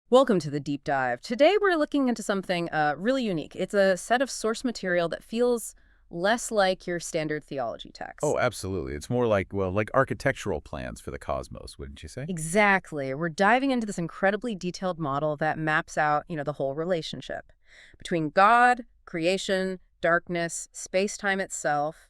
Welcome to the deep dive. Today we're looking into something really unique. It's a set of source material that feels less like your standard theology text. Oh, absolutely. It's more like, well, like architectural plans for the cosmos, wouldn't you say? Exactly. We're diving into this incredibly detailed model that maps out, the whole relationship between God, creation, darkness, space-time itself,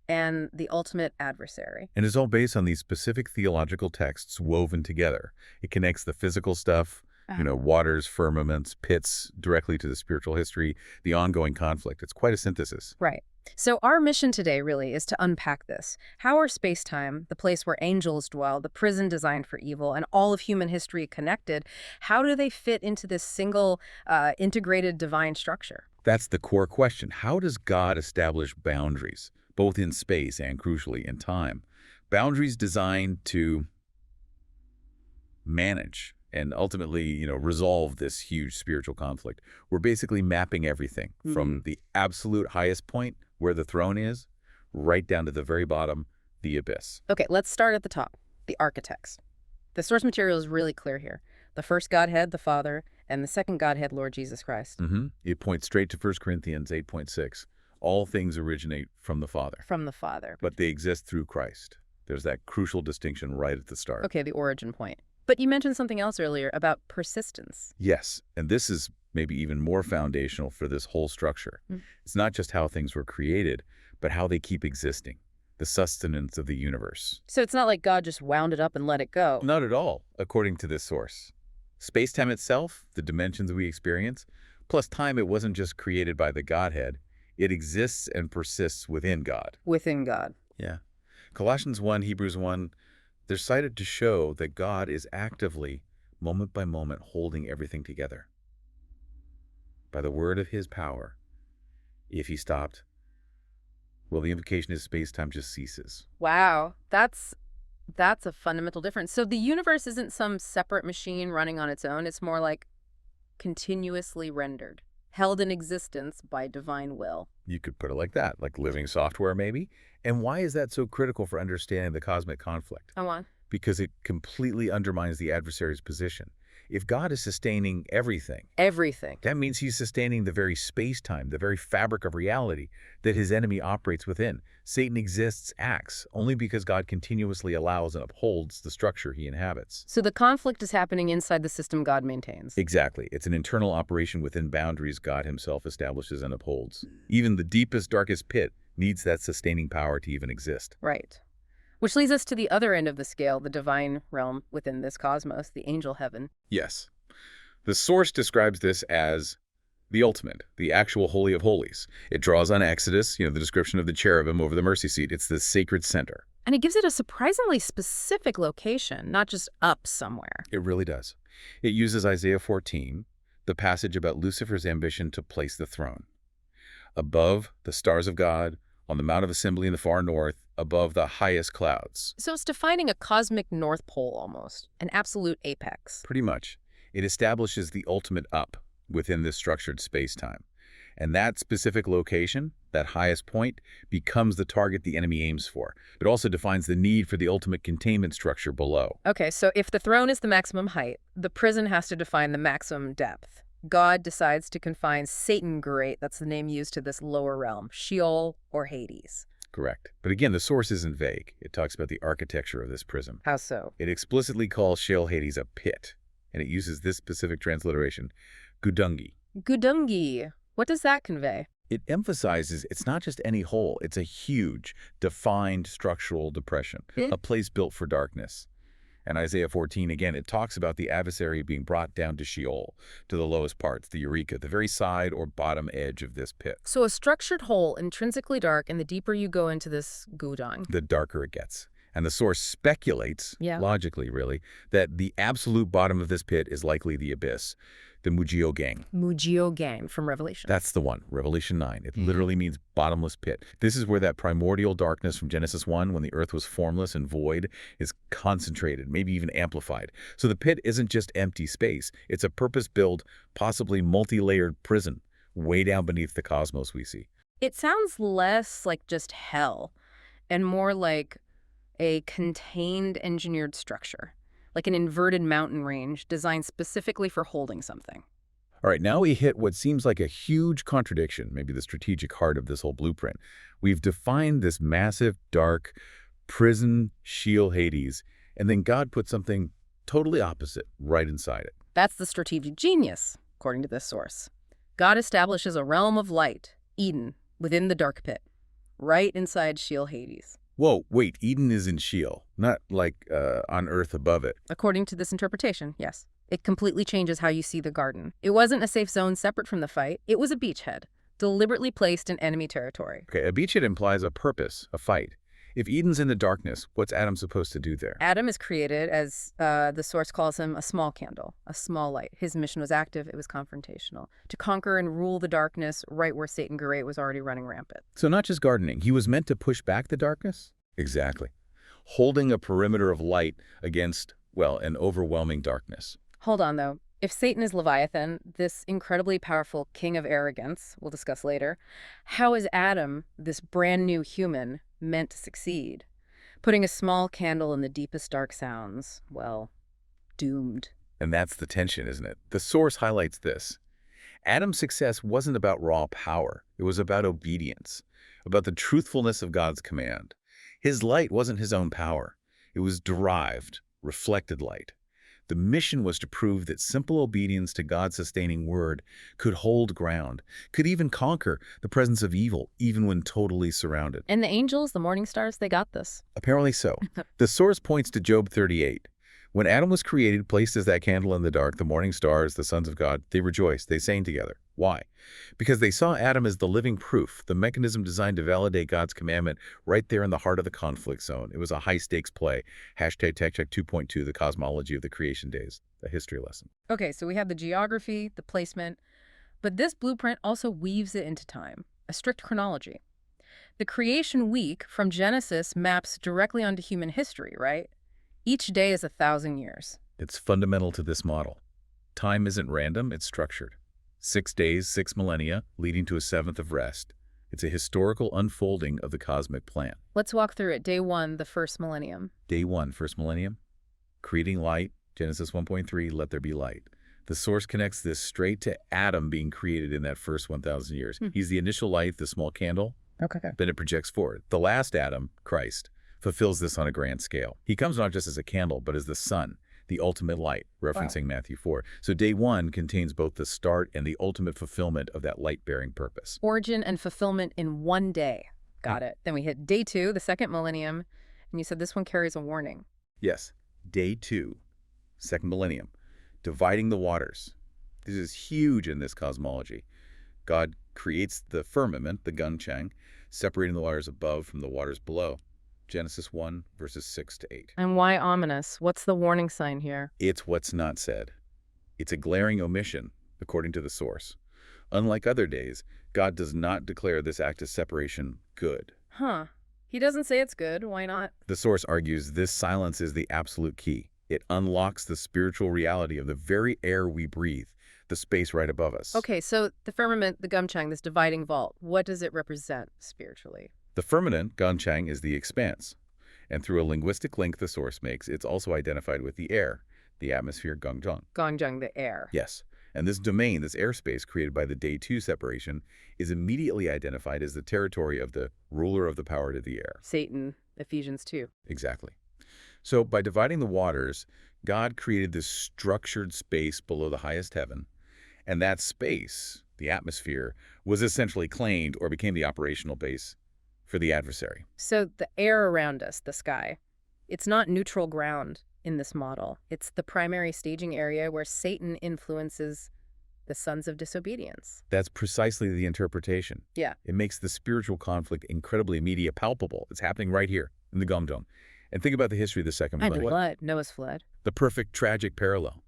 and the ultimate adversary. And it's all based on these specific theological texts woven together. It connects the physical stuff, waters, firmaments, pits, directly to the spiritual history, the ongoing conflict. It's quite a synthesis. Right. So our mission today really is to unpack this. How are space-time, the place where angels dwell, the prison designed for evil, and all of human history connected, how do they fit into this single integrated divine structure? That's the core question. How does God establish boundaries, both in space and, crucially, in time? Boundaries designed to manage and ultimately, resolve this huge spiritual conflict. We're basically mapping everything from the absolute highest point, where the throne is, right down to the very bottom, the abyss. Okay, let's start at the top, the architects. The source material is really clear here. The first Godhead, the Father, and the second Godhead, Lord Jesus Christ. It points straight to 1 Corinthians 8:6. All things originate from the Father. From the Father. But they exist through Christ. There's that crucial distinction right at the start. Okay, the origin point. But you mentioned something else earlier about persistence. Yes, and this is maybe even more foundational for this whole structure. It's not just how things were created, but how they keep existing, the sustenance of the universe. So it's not like God just wound it up and let it go. Not at all, according to this source. Space-time itself, the dimensions we experience, plus time, it wasn't just created by the Godhead. It exists and persists within God. Within God. Yeah. Colossians 1, Hebrews 1, they're cited to show that God is actively, moment by moment, holding everything together. By the word of his power, if he stopped, well, the implication is space-time just ceases. Wow, that's a fundamental difference. So the universe isn't some separate machine running on its own. It's more like continuously rendered, held in existence by divine will. You could put it like that, like living software maybe. And why is that so critical for understanding the cosmic conflict? Go on. Because it completely undermines the adversary's position. If God is sustaining everything, that means he's sustaining the very space-time, the very fabric of reality that his enemy operates within. Satan exists, acts, only because God continuously allows and upholds the structure he inhabits. So the conflict is happening inside the system God maintains. Exactly. It's an internal operation within boundaries God himself establishes and upholds. Even the deepest, darkest pit needs that sustaining power to even exist. Right. Which leads us to the other end of the scale, the divine realm within this cosmos, the angel heaven. Yes. The source describes this as the ultimate, the actual Holy of Holies. It draws on Exodus, the description of the cherubim over the mercy seat. It's the sacred center. And it gives it a surprisingly specific location, not just up somewhere. It really does. It uses Isaiah 14, the passage about Lucifer's ambition to place the throne. Above the stars of God, on the Mount of Assembly in the far north, above the highest clouds. So it's defining a cosmic North Pole almost, an absolute apex. Pretty much. It establishes the ultimate up within this structured space-time. And that specific location, that highest point, becomes the target the enemy aims for. It also defines the need for the ultimate containment structure below. Okay, so if the throne is the maximum height, the prison has to define the maximum depth. God decides to confine Satan, great, that's the name used to this lower realm, Sheol or Hades. Correct. But again, the source isn't vague. It talks about the architecture of this prison. How so? It explicitly calls Sheol Hades a pit, and it uses this specific transliteration, gudungi. Gudungi. What does that convey? It emphasizes it's not just any hole, it's a huge, defined structural depression, a place built for darkness. And Isaiah 14, again, it talks about the adversary being brought down to Sheol, to the lowest parts, the eureka, the very side or bottom edge of this pit. So a structured hole, intrinsically dark, and the deeper you go into this gudang, The darker it gets. And the source speculates, logically really, that the absolute bottom of this pit is likely the abyss, the Mugiogang. Mugiogang from Revelation. That's the one, Revelation 9. It literally means bottomless pit. This is where that primordial darkness from Genesis 1, when the earth was formless and void, is concentrated, maybe even amplified. So the pit isn't just empty space. It's a purpose-built, possibly multi-layered prison, way down beneath the cosmos we see. It sounds less like just hell and more like a contained engineered structure like an inverted mountain range designed specifically for holding something. All right, now we hit what seems like a huge contradiction, maybe the strategic heart of this whole blueprint. We've defined this massive, dark prison, Sheol, Hades, and then God put something totally opposite right inside it. That's the strategic genius, according to this source. God establishes a realm of light, Eden, within the dark pit, right inside Sheol, Hades. Whoa, wait, Eden is in Sheol, not like on earth above it. According to this interpretation, yes. It completely changes how you see the garden. It wasn't a safe zone separate from the fight. It was a beachhead, deliberately placed in enemy territory. Okay, a beachhead implies a purpose, a fight. If Eden's in the darkness, what's Adam supposed to do there? Adam is created as, the source calls him, a small candle, a small light. His mission was active, it was confrontational. To conquer and rule the darkness right where Satan Great was already running rampant. So not just gardening, he was meant to push back the darkness? Exactly. Holding a perimeter of light against, well, an overwhelming darkness. Hold on, though. If Satan is Leviathan, this incredibly powerful king of arrogance, we'll discuss later, how is Adam, this brand new human, meant to succeed? Putting a small candle in the deepest dark sounds, well, doomed. And that's the tension, isn't it? The source highlights this. Adam's success wasn't about raw power. It was about obedience, about the truthfulness of God's command. His light wasn't his own power. It was derived, reflected light. The mission was to prove that simple obedience to God's sustaining word could hold ground, could even conquer the presence of evil, even when totally surrounded. And the angels, the morning stars, they got this. Apparently so. The source points to Job 38. When Adam was created, placed as that candle in the dark, the morning stars, the sons of God, they rejoiced, they sang together. Why? Because they saw Adam as the living proof, the mechanism designed to validate God's commandment right there in the heart of the conflict zone. It was a high-stakes play. Hashtag Tech Check 2.2, the cosmology of the creation days, a history lesson. Okay, so we have the geography, the placement, but this blueprint also weaves it into time, a strict chronology. The creation week from Genesis maps directly onto human history, right? Each day is 1,000 years. It's fundamental to this model. Time isn't random, it's structured. 6 days, 6 millennia, leading to a seventh of rest. It's a historical unfolding of the cosmic plan. Let's walk through it. Day 1, the first millennium. Day 1, first millennium, creating light, Genesis 1.3, let there be light. The source connects this straight to Adam being created in that first 1,000 years. He's the initial light, the small candle. Okay. Then it projects forward. The last Adam, Christ, fulfills this on a grand scale. He comes not just as a candle, but as the sun, the ultimate light, referencing Matthew 4. So day 1 contains both the start and the ultimate fulfillment of that light-bearing purpose. Origin and fulfillment in one day. Got it. Then we hit day 2, the second millennium, and you said this one carries a warning. Yes, day 2, second millennium, dividing the waters. This is huge in this cosmology. God creates the firmament, the Gunchang, separating the waters above from the waters below. Genesis 1, verses 6 to 8. And why ominous? What's the warning sign here? It's what's not said. It's a glaring omission, according to the source. Unlike other days, God does not declare this act of separation good. Huh. He doesn't say it's good. Why not? The source argues this silence is the absolute key. It unlocks the spiritual reality of the very air we breathe, the space right above us. Okay, so the firmament, the Gumchang, this dividing vault, what does it represent spiritually? The firmament, Gunchang, is the expanse. And through a linguistic link the source makes, it's also identified with the air, the atmosphere, Gongjang. Gongjang, the air. Yes. And this domain, this airspace created by the day 2 separation, is immediately identified as the territory of the ruler of the power to the air. Satan, Ephesians 2. Exactly. So by dividing the waters, God created this structured space below the highest heaven. And that space, the atmosphere, was essentially claimed or became the operational base for the adversary. So the air around us, the sky, it's not neutral ground in this model. It's the primary staging area where Satan influences the sons of disobedience. That's precisely the interpretation. Yeah. It makes the spiritual conflict incredibly immediate, palpable. It's happening right here in the Gomdom. And think about the history of the second And millennium. flood. Noah's flood. The perfect tragic parallel.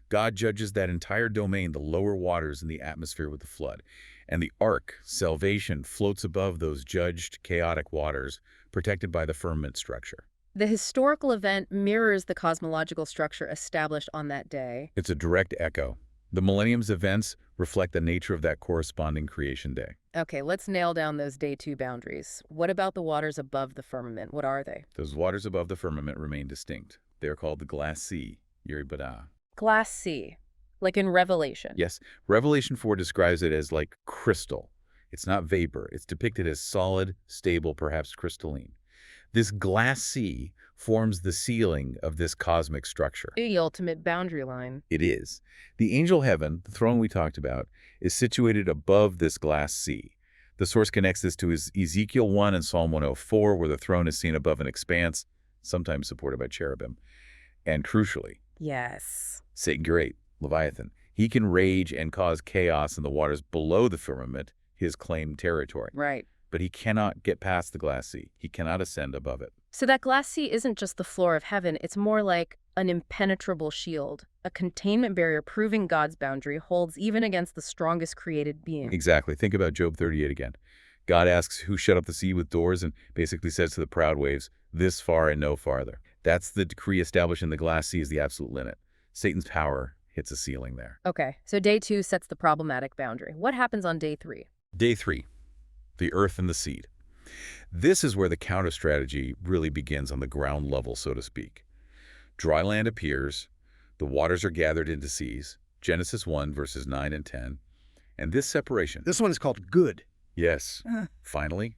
God judges that entire domain, the lower waters in the atmosphere with the flood. And the ark, salvation, floats above those judged, chaotic waters, protected by the firmament structure. The historical event mirrors the cosmological structure established on that day. It's a direct echo. The millennium's events reflect the nature of that corresponding creation day. Okay, let's nail down those day 2 boundaries. What about the waters above the firmament? What are they? Those waters above the firmament remain distinct. They're called the glass sea, Yeribada. Glass sea, like in Revelation. Yes, Revelation 4 describes it as like crystal. It's not vapor. It's depicted as solid, stable, perhaps crystalline. This glass sea forms the ceiling of this cosmic structure. The ultimate boundary line. It is. The angel heaven, the throne we talked about, is situated above this glass sea. The source connects this to Ezekiel 1 and Psalm 104, where the throne is seen above an expanse, sometimes supported by cherubim. And crucially, Yes. Satan Great, Leviathan, he can rage and cause chaos in the waters below the firmament, his claimed territory. Right. But he cannot get past the glass sea. He cannot ascend above it. So that glass sea isn't just the floor of heaven, it's more like an impenetrable shield, a containment barrier proving God's boundary holds even against the strongest created being. Exactly. Think about Job 38 again. God asks who shut up the sea with doors and basically says to the proud waves, this far and no farther. That's the decree established in the glass sea as the absolute limit. Satan's power hits a ceiling there. Okay, so day 2 sets the problematic boundary. What happens on day 3? Day 3, the earth and the seed. This is where the counter strategy really begins on the ground level, so to speak. Dry land appears, the waters are gathered into seas, Genesis 1 verses 9 and 10, and this separation. This one is called good. Yes, finally,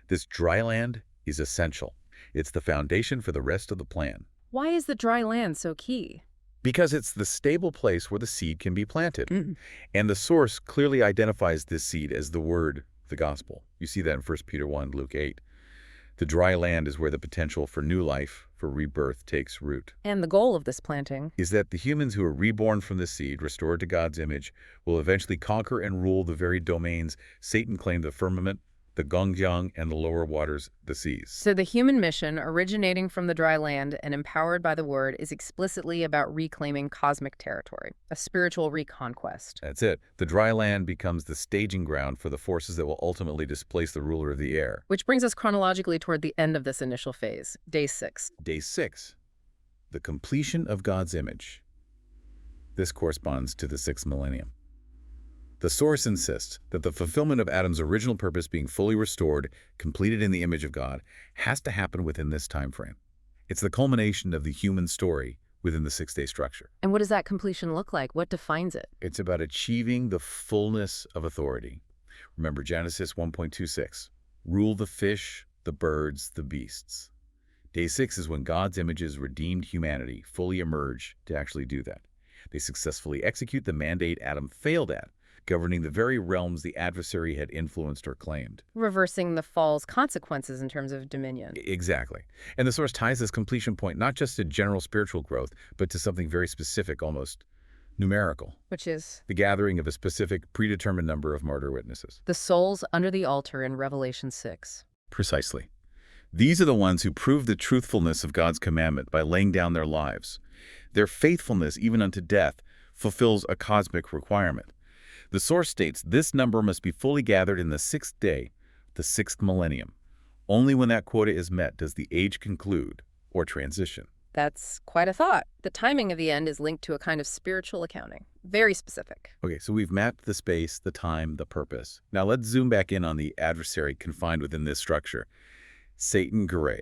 this dry land is essential. It's the foundation for the rest of the plan. Why is the dry land so key? Because it's the stable place where the seed can be planted. And the source clearly identifies this seed as the word, the gospel. You see that in 1 Peter 1, Luke 8. The dry land is where the potential for new life, for rebirth, takes root. And the goal of this planting Is that the humans who are reborn from the seed, restored to God's image, will eventually conquer and rule the very domains Satan claimed: the firmament, the Gongyang, and the lower waters, the seas. So the human mission, originating from the dry land and empowered by the word, is explicitly about reclaiming cosmic territory, a spiritual reconquest. That's it. The dry land becomes the staging ground for the forces that will ultimately displace the ruler of the air. Which brings us chronologically toward the end of this initial phase, day 6. Day 6, the completion of God's image. This corresponds to the 6th millennium. The source insists that the fulfillment of Adam's original purpose being fully restored, completed in the image of God, has to happen within this time frame. It's the culmination of the human story within the 6-day structure. And what does that completion look like? What defines it? It's about achieving the fullness of authority. Remember Genesis 1.26, rule the fish, the birds, the beasts. Day 6 is when God's images redeemed humanity fully emerge to actually do that. They successfully execute the mandate Adam failed at, governing the very realms the adversary had influenced or claimed. Reversing the fall's consequences in terms of dominion. Exactly. And the source ties this completion point not just to general spiritual growth, but to something very specific, almost numerical. Which is? The gathering of a specific, predetermined number of martyr witnesses. The souls under the altar in Revelation 6. Precisely. These are the ones who prove the truthfulness of God's commandment by laying down their lives. Their faithfulness, even unto death, fulfills a cosmic requirement. The source states this number must be fully gathered in the 6th day, the 6th millennium. Only when that quota is met does the age conclude or transition. That's quite a thought. The timing of the end is linked to a kind of spiritual accounting. Very specific. Okay, so we've mapped the space, the time, the purpose. Now let's zoom back in on the adversary confined within this structure. Satan Gray.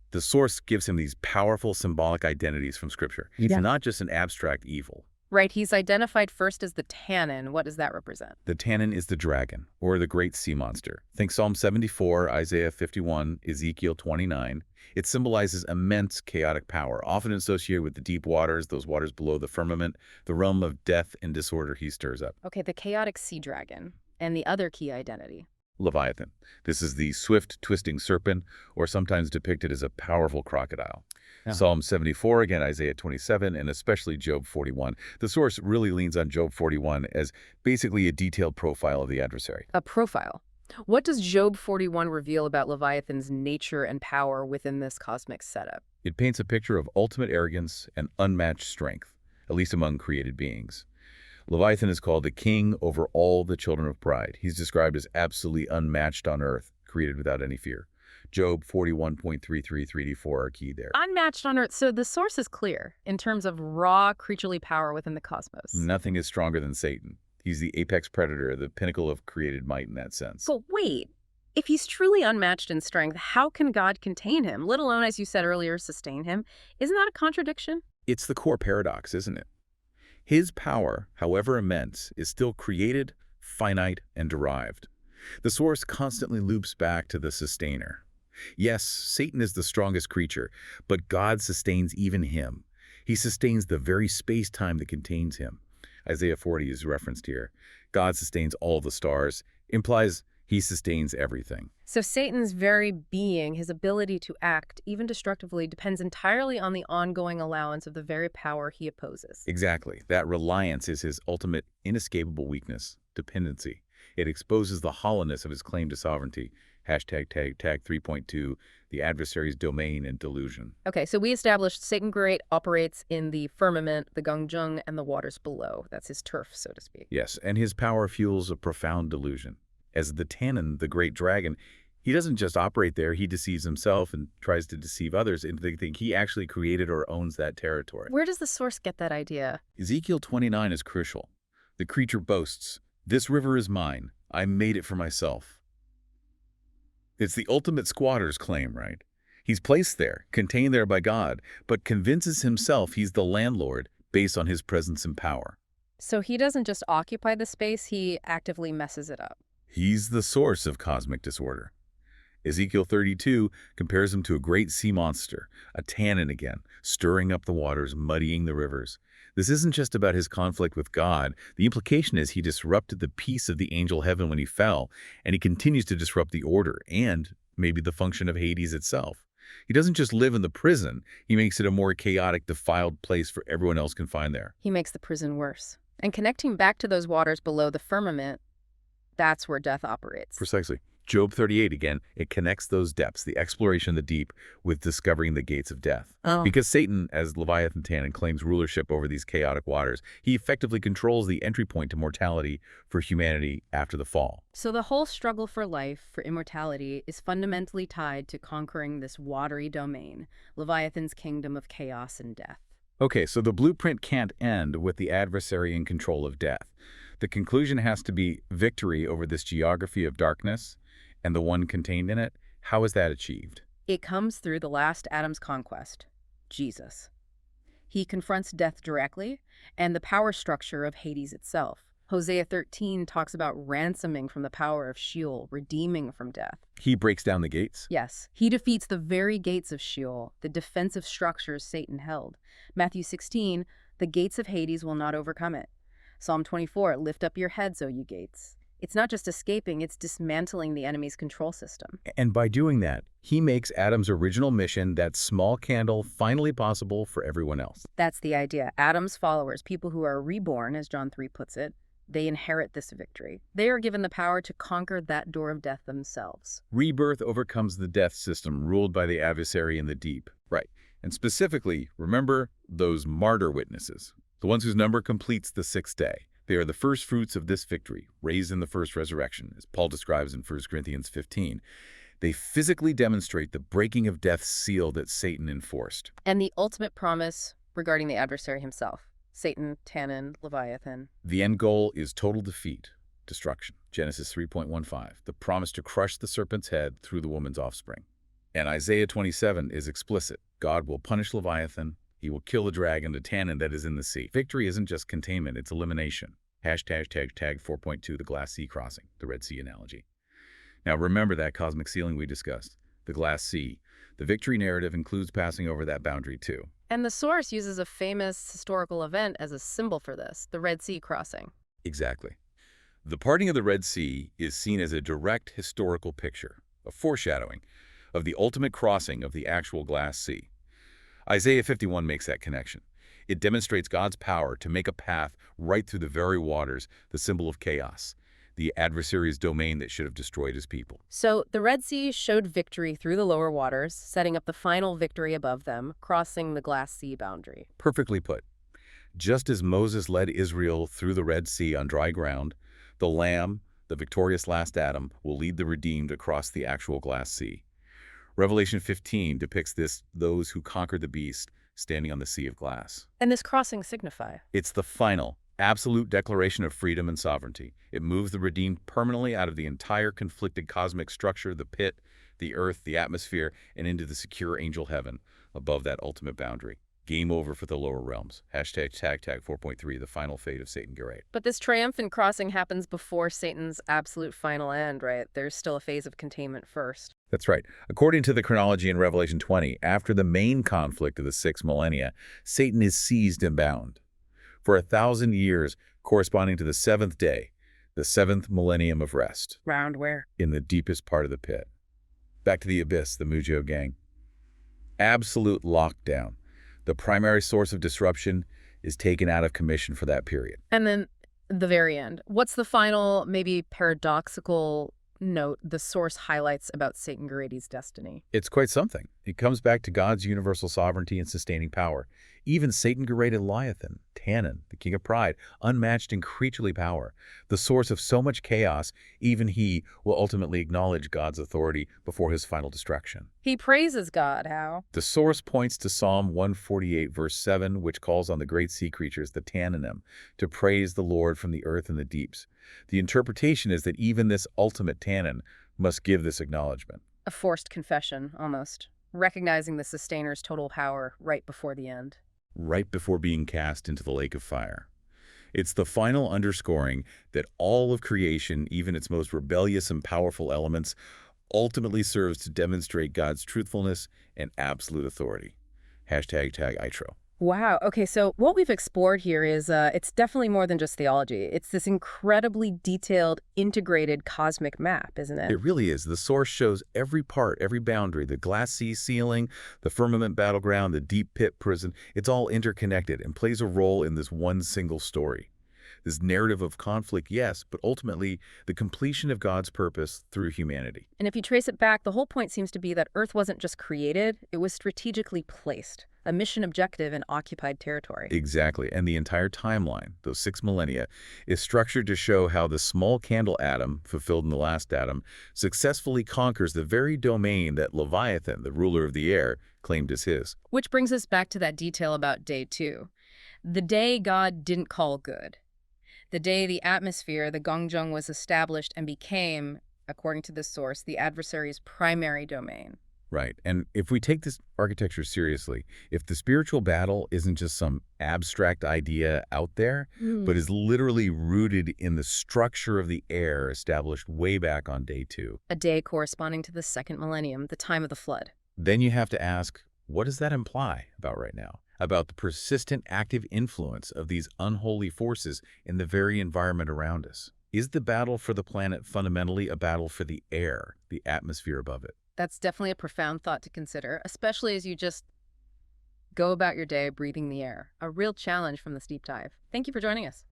The source gives him these powerful symbolic identities from Scripture. He's not just an abstract evil. Right, he's identified first as the tannin. What does that represent? The tannin is the dragon, or the great sea monster. Think Psalm 74, Isaiah 51, Ezekiel 29. It symbolizes immense chaotic power, often associated with the deep waters, those waters below the firmament, the realm of death and disorder he stirs up. Okay, the chaotic sea dragon. And the other key identity? Leviathan. This is the swift, twisting serpent, or sometimes depicted as a powerful crocodile. Psalm 74, again, Isaiah 27, and especially Job 41. The source really leans on Job 41 as basically a detailed profile of the adversary. A profile. What does Job 41 reveal about Leviathan's nature and power within this cosmic setup? It paints a picture of ultimate arrogance and unmatched strength, at least among created beings. Leviathan is called the king over all the children of pride. He's described as absolutely unmatched on earth, created without any fear. Job 41.33-34 are key there. Unmatched on earth. So the source is clear in terms of raw creaturely power within the cosmos. Nothing is stronger than Satan. He's the apex predator, the pinnacle of created might in that sense. But wait, If he's truly unmatched in strength, how can God contain him, let alone, as you said earlier, sustain him? Isn't that a contradiction? It's the core paradox, isn't it? His power, however immense, is still created, finite, and derived. The source constantly loops back to the sustainer. Yes, Satan is the strongest creature, but God sustains even him. He sustains the very space-time that contains him. Isaiah 40 is referenced here. God sustains all the stars, implies he sustains everything. So Satan's very being, his ability to act, even destructively, depends entirely on the ongoing allowance of the very power he opposes. Exactly. That reliance is his ultimate inescapable weakness, dependency. It exposes the hollowness of his claim to sovereignty. Hashtag tag 3.2, the adversary's domain and delusion. Okay, so we established Satan Great operates in the firmament, the Gongjung, and the waters below. That's his turf, so to speak. Yes, and his power fuels a profound delusion. As the Tannin, the great dragon, he doesn't just operate there, he deceives himself and tries to deceive others into thinking he actually created or owns that territory. Where does the source get that idea? Ezekiel 29 is crucial. The creature boasts, "This river is mine. I made it for myself." It's the ultimate squatter's claim, right? He's placed there, contained there by God, but convinces himself he's the landlord based on his presence and power. So he doesn't just occupy the space, he actively messes it up. He's the source of cosmic disorder. Ezekiel 32 compares him to a great sea monster, a tannin again, stirring up the waters, muddying the rivers. This isn't just about his conflict with God. The implication is he disrupted the peace of the angel heaven when he fell, and he continues to disrupt the order and maybe the function of Hades itself. He doesn't just live in the prison, he makes it a more chaotic, defiled place for everyone else confined there. He makes the prison worse. And connecting back to those waters below the firmament, that's where death operates. Precisely. Job 38, again, it connects those depths, the exploration of the deep, with discovering the gates of death. Because Satan, as Leviathan Tannin, claims rulership over these chaotic waters, he effectively controls the entry point to mortality for humanity after the fall. So the whole struggle for life, for immortality, is fundamentally tied to conquering this watery domain, Leviathan's kingdom of chaos and death. Okay, so the blueprint can't end with the adversary in control of death. The conclusion has to be victory over this geography of darkness and the one contained in it. How is that achieved? It comes through the last Adam's conquest, Jesus. He confronts death directly and the power structure of Hades itself. Hosea 13 talks about ransoming from the power of Sheol, redeeming from death. He breaks down the gates? Yes, he defeats the very gates of Sheol, the defensive structures Satan held. Matthew 16, the gates of Hades will not overcome it. Psalm 24, lift up your heads, O you gates. It's not just escaping, it's dismantling the enemy's control system. And by doing that, he makes Adam's original mission, that small candle, finally possible for everyone else. That's the idea. Adam's followers, people who are reborn, as John 3 puts it, they inherit this victory. They are given the power to conquer that door of death themselves. Rebirth overcomes the death system ruled by the adversary in the deep. Right. And specifically, remember those martyr witnesses, the ones whose number completes the sixth day. They are the first fruits of this victory, raised in the first resurrection, as Paul describes in 1 Corinthians 15. They physically demonstrate the breaking of death's seal that Satan enforced. And the ultimate promise regarding the adversary himself, Satan, Tannin, Leviathan. The end goal is total defeat, destruction. Genesis 3.15, the promise to crush the serpent's head through the woman's offspring. And Isaiah 27 is explicit. God will punish Leviathan. He will kill the dragon, the tannin that is in the sea. Victory isn't just containment, it's elimination. Hashtag 4.2, the glass sea crossing, the Red Sea analogy. Now remember that cosmic ceiling we discussed, the glass sea. The victory narrative includes passing over that boundary too. And the source uses a famous historical event as a symbol for this, the Red Sea crossing. Exactly. The parting of the Red Sea is seen as a direct historical picture, a foreshadowing of the ultimate crossing of the actual glass sea. Isaiah 51 makes that connection. It demonstrates God's power to make a path right through the very waters, the symbol of chaos, the adversary's domain that should have destroyed his people. So the Red Sea showed victory through the lower waters, setting up the final victory above them, crossing the glass sea boundary. Perfectly put. Just as Moses led Israel through the Red Sea on dry ground, the Lamb, the victorious last Adam, will lead the redeemed across the actual glass sea. Revelation 15 depicts those who conquered the beast standing on the sea of glass. And this crossing signify? It's the final, Absolute declaration of freedom and sovereignty. It moves the redeemed permanently out of the entire conflicted cosmic structure, the pit, the earth, the atmosphere, and into the secure angel heaven above that ultimate boundary. Game over for the lower realms. Hashtag tag 4.3, the final fate of Satan Garate. But this triumphant crossing happens before Satan's absolute final end, right? There's still a phase of containment first. That's right. According to the chronology in Revelation 20, after the main conflict of the 6 millennia, Satan is seized and bound. For 1,000 years, corresponding to the 7th day, the 7th millennium of rest. Round where? In the deepest part of the pit. Back to the abyss, the Mujio gang. Absolute lockdown. The primary source of disruption is taken out of commission for that period. And then the very end. What's the final, maybe paradoxical note the source highlights about Satan Garate's destiny? It's quite something. It comes back to God's universal sovereignty and sustaining power. Even Satan Garate Leviathan, Tannin, the king of pride, unmatched in creaturely power, the source of so much chaos, even he will ultimately acknowledge God's authority before his final destruction. He praises God, how? The source points to Psalm 148, verse 7, which calls on the great sea creatures, the Tanninim, to praise the Lord from the earth and the deeps. The interpretation is that even this ultimate Tannin must give this acknowledgement. A forced confession, almost. Recognizing the Sustainer's total power right before the end. Right before being cast into the lake of fire. It's the final underscoring that all of creation, even its most rebellious and powerful elements, ultimately serves to demonstrate God's truthfulness and absolute authority. Hashtag tag ITRO. Wow. Okay, so what we've explored here is it's definitely more than just theology. It's this incredibly detailed, integrated cosmic map, isn't it? It really is. The source shows every part, every boundary, the glass sea ceiling, the firmament battleground, the deep pit prison. It's all interconnected and plays a role in this one single story. This narrative of conflict, yes, but ultimately the completion of God's purpose through humanity. And if you trace it back, the whole point seems to be that Earth wasn't just created, it was strategically placed. A mission objective in occupied territory. Exactly. And the entire timeline, those 6 millennia, is structured to show how the small candle atom, fulfilled in the last Adam, successfully conquers the very domain that Leviathan, the ruler of the air, claimed as his. Which brings us back to that detail about day 2. The day God didn't call good. The day the atmosphere, the Gongjung, was established and became, according to this source, the adversary's primary domain. Right. And if we take this architecture seriously, if the spiritual battle isn't just some abstract idea out there, but is literally rooted in the structure of the air established way back on day 2. A day corresponding to the 2nd millennium, the time of the flood. Then you have to ask, what does that imply about right now? About the persistent active influence of these unholy forces in the very environment around us? Is the battle for the planet fundamentally a battle for the air, the atmosphere above it? That's definitely a profound thought to consider, especially as you just go about your day breathing the air. A real challenge from this deep dive. Thank you for joining us.